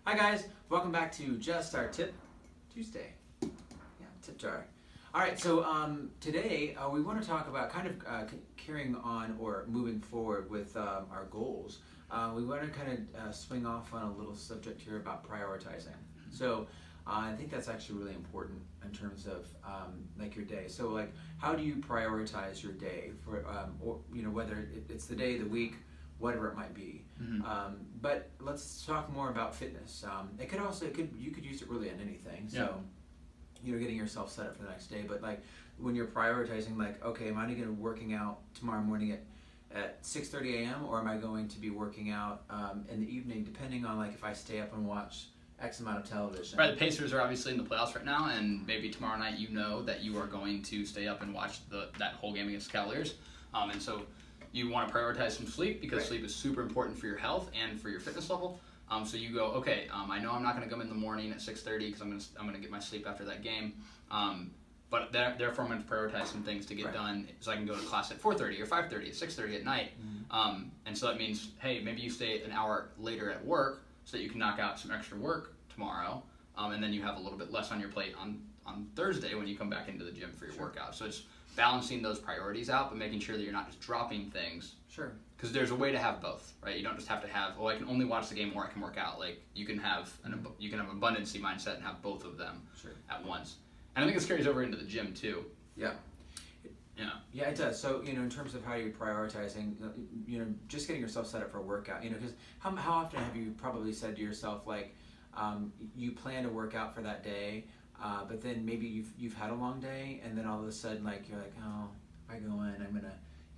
Hi guys, welcome back to Just Our Tip Tuesday. Yeah, tip jar. All right, so today we want to talk about kind of carrying on or moving forward with our goals. We want to kind of swing off on a little subject here about prioritizing. So I think that's actually really important in terms of like your day. So like, how do you prioritize your day for, or whether it's the day, the week, whatever it might be. But let's talk more about fitness. You could use it really in anything. So, getting yourself set up for the next day. But like when you're prioritizing, like, okay, am I going to be working out tomorrow morning at 6:30 a.m. or am I going to be working out in the evening, depending on like if I stay up and watch X amount of television. Right, the Pacers are obviously in the playoffs right now, and maybe tomorrow night you know that you are going to stay up and watch that whole game against the Cavaliers, and so you want to prioritize some sleep because sleep is super important for your health and for your fitness level. So you go, okay, I know I'm not going to come in the morning at 6:30 because I'm going to get my sleep after that game, but therefore I'm going to prioritize some things to get done so I can go to class at 4:30 or 5:30 or 6:30 at night. And so that means, hey, maybe you stay an hour later at work so that you can knock out some extra work tomorrow, and then you have a little bit less on your plate on Thursday when you come back into the gym for your workout. So it's balancing those priorities out, but making sure that you're not just dropping things. Sure. Because there's a way to have both, right? You don't just have to have, I can only watch the game or I can work out. Like you can have an abundancy mindset and have both of them at once. And I think this carries over into the gym too. Yeah. Yeah, it does. So, in terms of how you're prioritizing, just getting yourself set up for a workout, because how often have you probably said to yourself, like, you plan to work out for that day, but then maybe you've had a long day, and then all of a sudden, like, you're like, oh, if I go in, I'm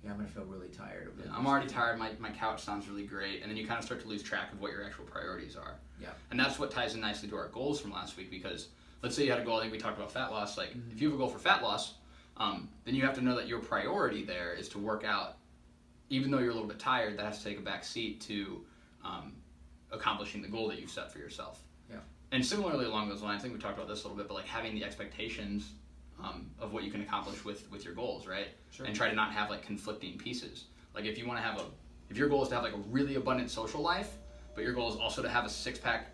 gonna feel really tired. I'm already tired. My couch sounds really great, and then you kind of start to lose track of what your actual priorities are. Yeah. And that's what ties in nicely to our goals from last week, because let's say you had a goal. I think we talked about fat loss. Like, if you have a goal for fat loss, then you have to know that your priority there is to work out. Even though you're a little bit tired, that has to take a back seat to accomplishing the goal that you've set for yourself. Yeah. And similarly along those lines, I think we talked about this a little bit, but like having the expectations of what you can accomplish with your goals, right? Sure. And try to not have like conflicting pieces. Like if you want to have if your goal is to have like a really abundant social life, but your goal is also to have a six-pack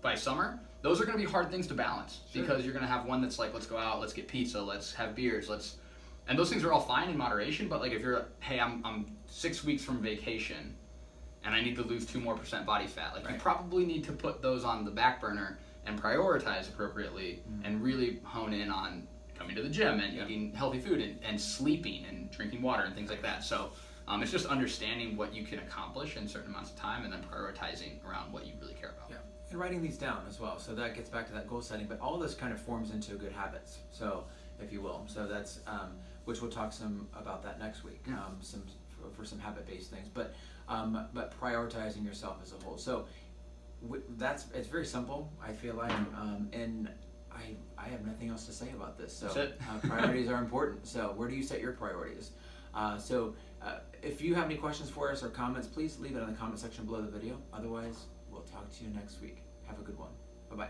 by summer, those are going to be hard things to balance because you're going to have one that's like, let's go out, let's get pizza, let's have beers, and those things are all fine in moderation. But like if you're, hey, I'm 6 weeks from vacation and I need to lose 2% more body fat, like you probably need to put those on the back burner and prioritize appropriately and really hone in on coming to the gym and eating healthy food and sleeping and drinking water and things like that. So it's just understanding what you can accomplish in certain amounts of time and then prioritizing around what you really care about. Yeah. And writing these down as well. So that gets back to that goal setting, but all this kind of forms into good habits. So, if you will. So that's, which we'll talk some about that next week, for some habit-based things. But prioritizing yourself as a whole. So it's very simple, I feel like, and I have nothing else to say about this. So priorities are important. So where do you set your priorities? If you have any questions for us or comments, please leave it in the comment section below the video. Otherwise, we'll talk to you next week. Have a good one. Bye-bye.